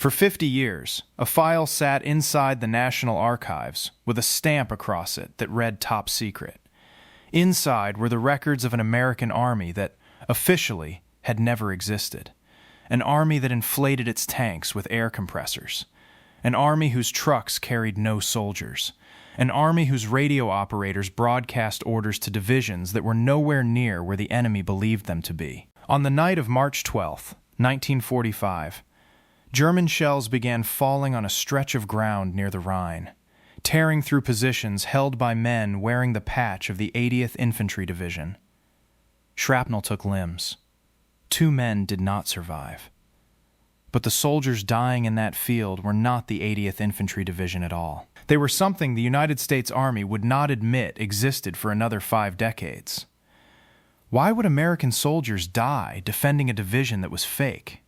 For 50 years, a file sat inside the National Archives with a stamp across it that read Top Secret. Inside were the records of an American army that, officially, had never existed. An army that inflated its tanks with air compressors. An army whose trucks carried no soldiers. An army whose radio operators broadcast orders to divisions that were nowhere near where the enemy believed them to be. On the night of March 12, 1945, German shells began falling on a stretch of ground near the Rhine, tearing through positions held by men wearing the patch of the 80th Infantry Division. Shrapnel took limbs. 2 men did not survive. But the soldiers dying in that field were not the 80th Infantry Division at all. They were something the United States Army would not admit existed for another 5 decades. Why would American soldiers die defending a division that was fake?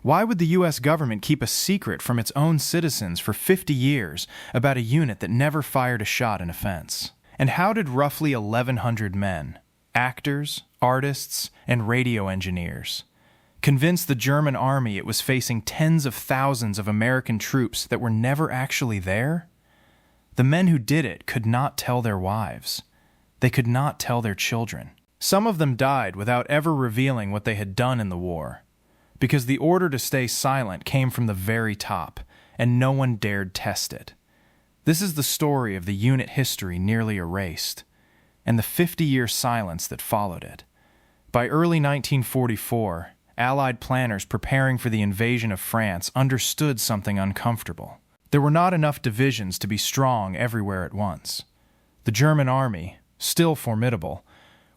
Why would the U.S. government keep a secret from its own citizens for 50 years about a unit that never fired a shot in offense? And how did roughly 1,100 men, actors, artists, and radio engineers, convince the German army it was facing tens of thousands of American troops that were never actually there? The men who did it could not tell their wives. They could not tell their children. Some of them died without ever revealing what they had done in the war, because the order to stay silent came from the very top, and no one dared test it. This is the story of the unit history nearly erased, and the 50-year silence that followed it. By early 1944, Allied planners preparing for the invasion of France understood something uncomfortable. There were not enough divisions to be strong everywhere at once. The German army, still formidable,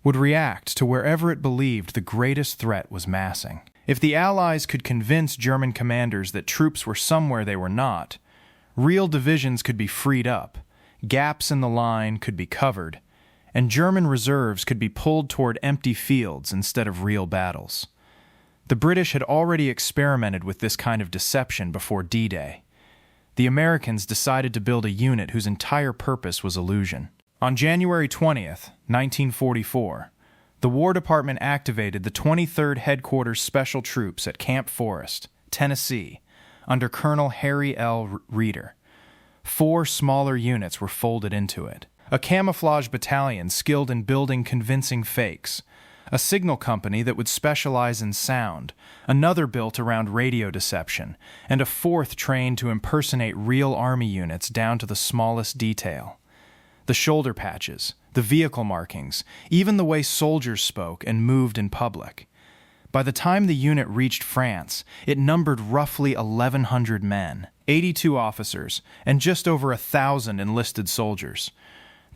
would react to wherever it believed the greatest threat was massing. If the Allies could convince German commanders that troops were somewhere they were not, real divisions could be freed up, gaps in the line could be covered, and German reserves could be pulled toward empty fields instead of real battles. The British had already experimented with this kind of deception before D-Day. The Americans decided to build a unit whose entire purpose was illusion. On January 20th, 1944, the War Department activated the 23rd Headquarters Special Troops at Camp Forest, Tennessee, under Colonel Harry L. Reeder. 4 smaller units were folded into it. A camouflage battalion skilled in building convincing fakes, a signal company that would specialize in sound, another built around radio deception, and a 4th trained to impersonate real Army units down to the smallest detail. The shoulder patches, the vehicle markings, even the way soldiers spoke and moved in public. By the time the unit reached France, it numbered roughly 1,100 men, 82 officers, and just over 1,000 enlisted soldiers.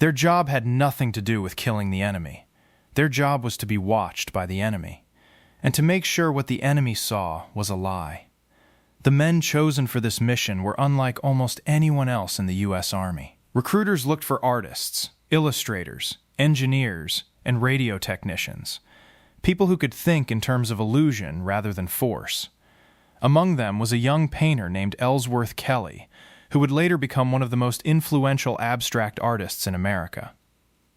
Their job had nothing to do with killing the enemy. Their job was to be watched by the enemy, and to make sure what the enemy saw was a lie. The men chosen for this mission were unlike almost anyone else in the U.S. Army. Recruiters looked for artists, illustrators, engineers, and radio technicians, people who could think in terms of illusion rather than force. Among them was a young painter named Ellsworth Kelly, who would later become one of the most influential abstract artists in America.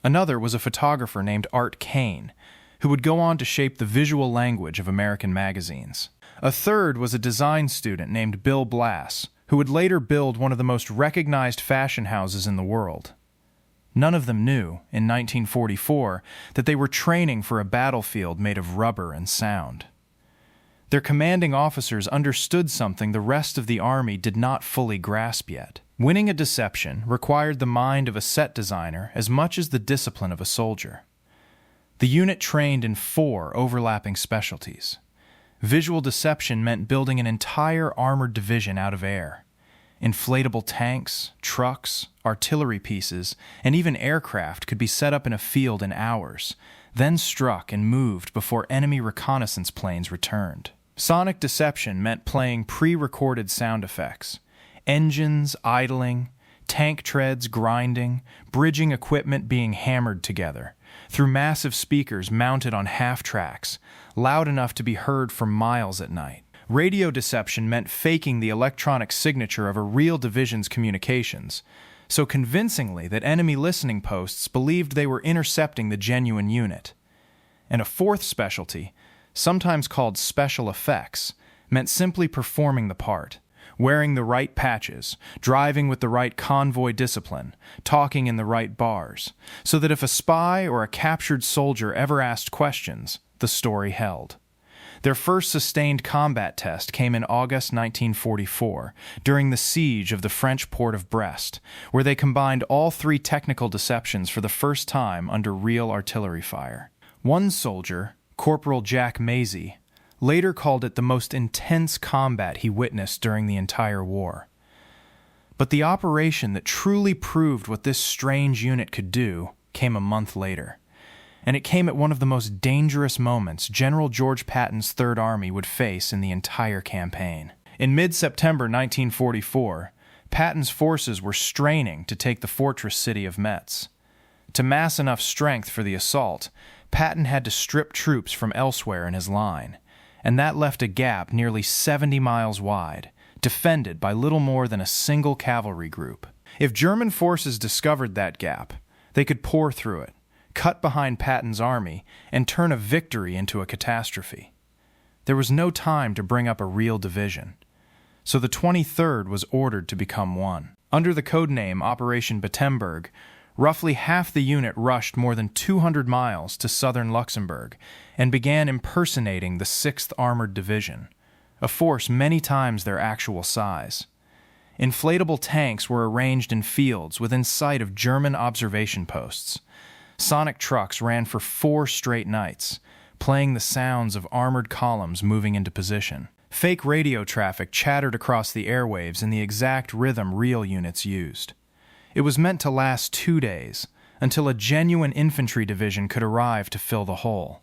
Another was a photographer named Art Kane, who would go on to shape the visual language of American magazines. A third was a design student named Bill Blass, who would later build one of the most recognized fashion houses in the world. None of them knew, in 1944, that they were training for a battlefield made of rubber and sound. Their commanding officers understood something the rest of the Army did not fully grasp yet. Winning a deception required the mind of a set designer as much as the discipline of a soldier. The unit trained in 4 overlapping specialties. Visual deception meant building an entire armored division out of air. Inflatable tanks, trucks, artillery pieces, and even aircraft could be set up in a field in hours, then struck and moved before enemy reconnaissance planes returned. Sonic deception meant playing pre-recorded sound effects, engines idling, tank treads grinding, bridging equipment being hammered together, through massive speakers mounted on half-tracks, loud enough to be heard for miles at night. Radio deception meant faking the electronic signature of a real division's communications, so convincingly that enemy listening posts believed they were intercepting the genuine unit. And a 4th specialty, sometimes called special effects, meant simply performing the part. wearing the right patches, driving with the right convoy discipline, talking in the right bars, so that if a spy or a captured soldier ever asked questions, the story held. Their first sustained combat test came in August 1944, during the siege of the French port of Brest, where they combined all three technical deceptions for the first time under real artillery fire. One soldier, Corporal Jack Maisie, later called it the most intense combat he witnessed during the entire war. But the operation that truly proved what this strange unit could do came a month later. And it came at one of the most dangerous moments General George Patton's Third Army would face in the entire campaign. In mid-September 1944, Patton's forces were straining to take the fortress city of Metz. To mass enough strength for the assault, Patton had to strip troops from elsewhere in his line, and that left a gap nearly 70 miles wide, defended by little more than a single cavalry group. If German forces discovered that gap, they could pour through it, cut behind Patton's army, and turn a victory into a catastrophe. There was no time to bring up a real division, so the 23rd was ordered to become one. Under the codename Operation Battenberg, roughly half the unit rushed more than 200 miles to southern Luxembourg and began impersonating the 6th Armored Division, a force many times their actual size. Inflatable tanks were arranged in fields within sight of German observation posts. Sonic trucks ran for 4 straight nights, playing the sounds of armored columns moving into position. Fake radio traffic chattered across the airwaves in the exact rhythm real units used. It was meant to last 2 days, until a genuine infantry division could arrive to fill the hole.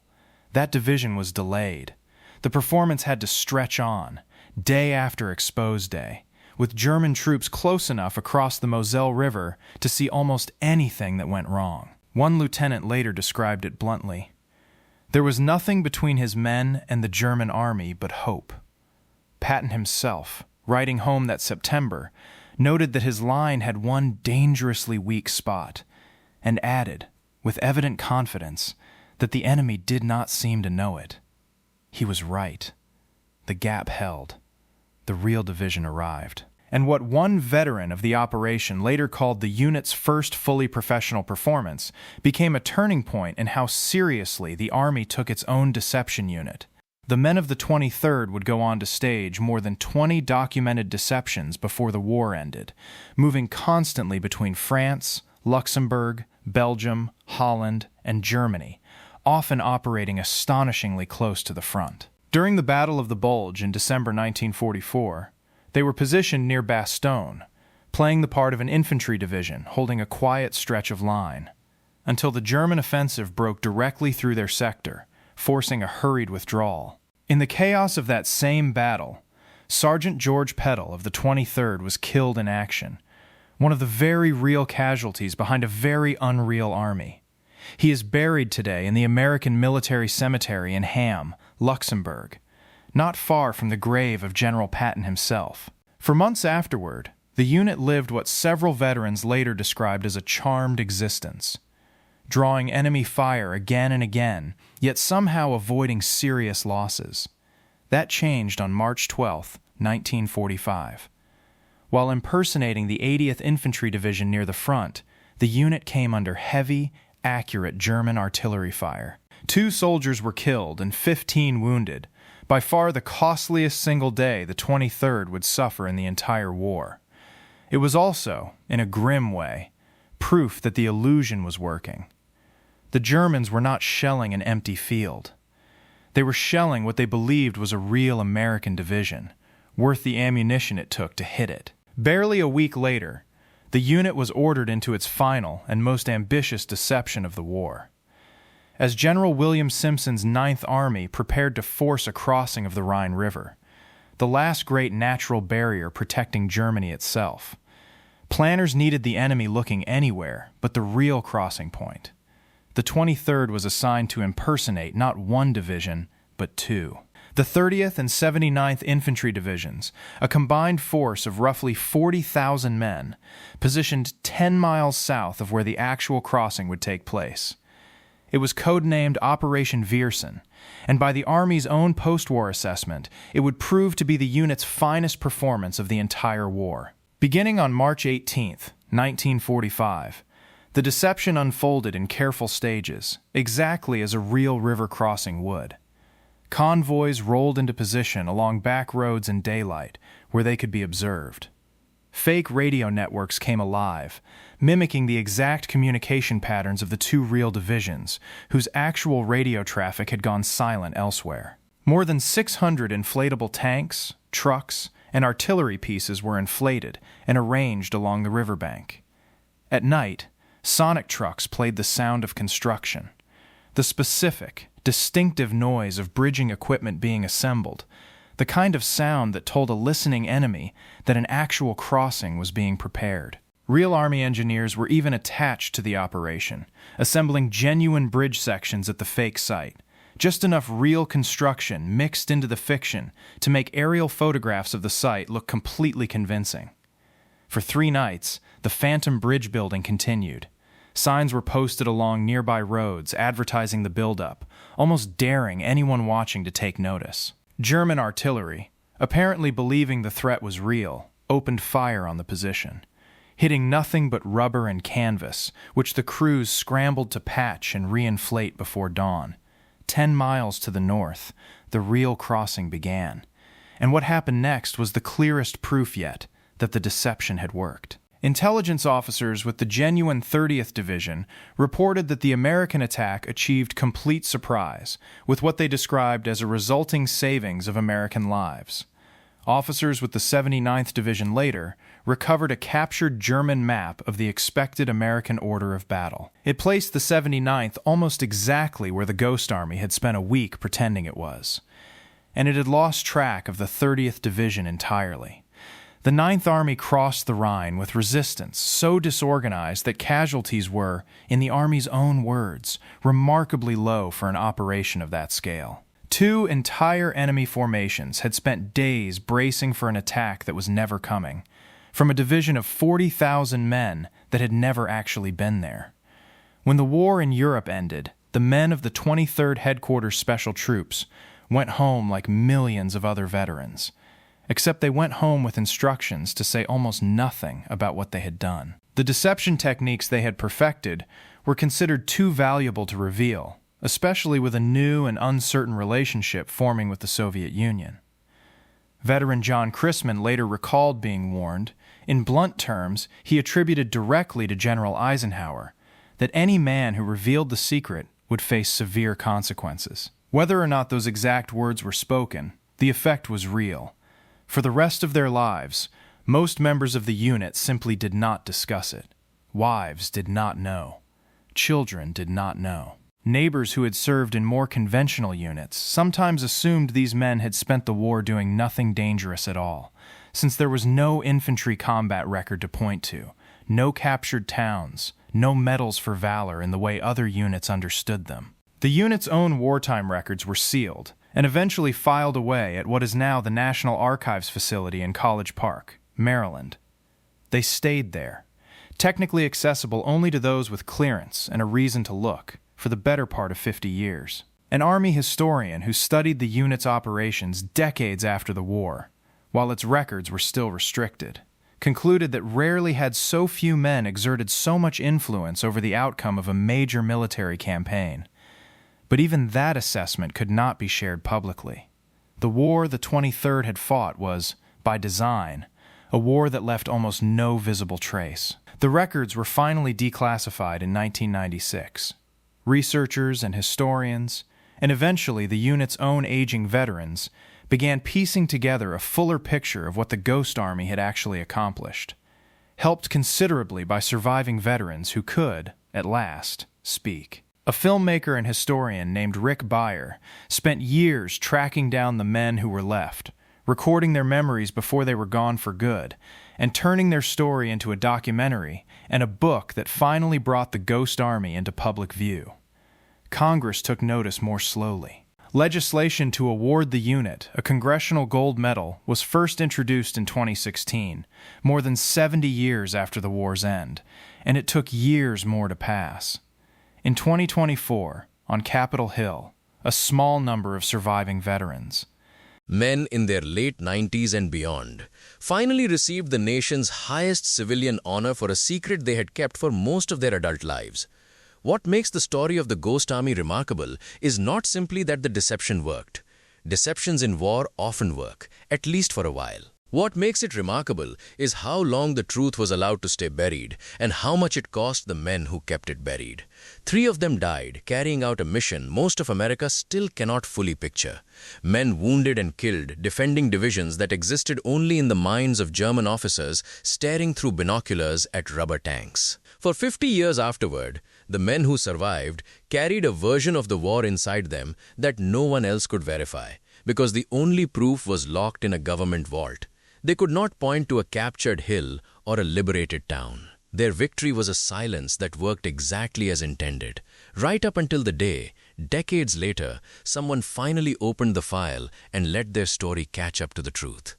That division was delayed. The performance had to stretch on, day after exposed day, with German troops close enough across the Moselle River to see almost anything that went wrong. One lieutenant later described it bluntly. There was nothing between his men and the German army but hope. Patton himself, writing home that September, noted that his line had one dangerously weak spot, and added, with evident confidence, that the enemy did not seem to know it. He was right. The gap held. The real division arrived. And what one veteran of the operation later called the unit's first fully professional performance became a turning point in how seriously the Army took its own deception unit. The men of the 23rd would go on to stage more than 20 documented deceptions before the war ended, moving constantly between France, Luxembourg, Belgium, Holland, and Germany, often operating astonishingly close to the front. During the Battle of the Bulge in December 1944, they were positioned near Bastogne, playing the part of an infantry division holding a quiet stretch of line, until the German offensive broke directly through their sector, forcing a hurried withdrawal. In the chaos of that same battle, Sergeant George Peddle of the 23rd was killed in action, one of the very real casualties behind a very unreal army. He is buried today in the American Military Cemetery in Ham, Luxembourg, not far from the grave of General Patton himself. For months afterward, the unit lived what several veterans later described as a charmed existence, drawing enemy fire again and again, yet somehow avoiding serious losses. That changed on March 12, 1945. While impersonating the 80th Infantry Division near the front, the unit came under heavy, accurate German artillery fire. 2 soldiers were killed and 15 wounded, by far the costliest single day the 23rd would suffer in the entire war. It was also, in a grim way, proof that the illusion was working. The Germans were not shelling an empty field. They were shelling what they believed was a real American division, worth the ammunition it took to hit it. Barely a week later, the unit was ordered into its final and most ambitious deception of the war. As General William Simpson's 9th Army prepared to force a crossing of the Rhine River, the last great natural barrier protecting Germany itself, planners needed the enemy looking anywhere but the real crossing point. The 23rd was assigned to impersonate not one division, but 2. The 30th and 79th Infantry Divisions, a combined force of roughly 40,000 men, positioned 10 miles south of where the actual crossing would take place. It It was codenamed Operation Viersen, and by the Army's own post-war assessment, it would prove to be the unit's finest performance of the entire war. Beginning on March 18, 1945, the deception unfolded in careful stages, exactly as a real river crossing would. Convoys rolled into position along back roads in daylight, where they could be observed. Fake radio networks came alive, mimicking the exact communication patterns of the two real divisions, whose actual radio traffic had gone silent elsewhere. More than 600 inflatable tanks, trucks, and artillery pieces were inflated and arranged along the riverbank. At night, sonic trucks played the sound of construction. The specific, distinctive noise of bridging equipment being assembled, the kind of sound that told a listening enemy that an actual crossing was being prepared. Real Army engineers were even attached to the operation, assembling genuine bridge sections at the fake site, just enough real construction mixed into the fiction to make aerial photographs of the site look completely convincing. For 3 nights, the phantom bridge building continued. Signs were posted along nearby roads advertising the buildup, almost daring anyone watching to take notice. German artillery, apparently believing the threat was real, opened fire on the position, hitting nothing but rubber and canvas, which the crews scrambled to patch and reinflate before dawn. 10 miles to the north, the real crossing began, and what happened next was the clearest proof yet that the deception had worked. Intelligence officers with the genuine 30th Division reported that the American attack achieved complete surprise, with what they described as a resulting savings of American lives. Officers with the 79th Division later recovered a captured German map of the expected American order of battle. It placed the 79th almost exactly where the Ghost Army had spent a week pretending it was, and it had lost track of the 30th Division entirely. The 9th Army crossed the Rhine with resistance so disorganized that casualties were, in the Army's own words, remarkably low for an operation of that scale. 2 entire enemy formations had spent days bracing for an attack that was never coming, from a division of 40,000 men that had never actually been there. When the war in Europe ended, the men of the 23rd Headquarters Special Troops went home like millions of other veterans, except they went home with instructions to say almost nothing about what they had done. The deception techniques they had perfected were considered too valuable to reveal, especially with a new and uncertain relationship forming with the Soviet Union. Veteran John Chrisman later recalled being warned, in blunt terms, he attributed directly to General Eisenhower, that any man who revealed the secret would face severe consequences. Whether or not those exact words were spoken, the effect was real. For the rest of their lives, most members of the unit simply did not discuss it. Wives did not know. Children did not know. Neighbors who had served in more conventional units sometimes assumed these men had spent the war doing nothing dangerous at all, since there was no infantry combat record to point to, no captured towns, no medals for valor in the way other units understood them. The unit's own wartime records were sealed, and eventually filed away at what is now the National Archives facility in College Park, Maryland. They stayed there, technically accessible only to those with clearance and a reason to look, for the better part of 50 years. An Army historian who studied the unit's operations decades after the war, while its records were still restricted, concluded that rarely had so few men exerted so much influence over the outcome of a major military campaign. But even that assessment could not be shared publicly. The war the 23rd had fought was, by design, a war that left almost no visible trace. The records were finally declassified in 1996. Researchers and historians, and eventually the unit's own aging veterans, began piecing together a fuller picture of what the Ghost Army had actually accomplished, helped considerably by surviving veterans who could, at last, speak. A filmmaker and historian named Rick Beyer spent years tracking down the men who were left, recording their memories before they were gone for good, and turning their story into a documentary and a book that finally brought the Ghost Army into public view. Congress took notice more slowly. Legislation to award the unit a Congressional Gold Medal was first introduced in 2016, more than 70 years after the war's end, and it took years more to pass. In 2024, on Capitol Hill, a small number of surviving veterans, Men in their late 90s and beyond, finally received the nation's highest civilian honor for a secret they had kept for most of their adult lives. What makes the story of the Ghost Army remarkable is not simply that the deception worked. Deceptions in war often work, at least for a while. What makes it remarkable is how long the truth was allowed to stay buried and how much it cost the men who kept it buried. 3 of them died, carrying out a mission most of America still cannot fully picture. Men wounded and killed, defending divisions that existed only in the minds of German officers staring through binoculars at rubber tanks. For 50 years afterward, the men who survived carried a version of the war inside them that no one else could verify, because the only proof was locked in a government vault. They could not point to a captured hill or a liberated town. Their victory was a silence that worked exactly as intended, right up until the day, decades later, someone finally opened the file and let their story catch up to the truth.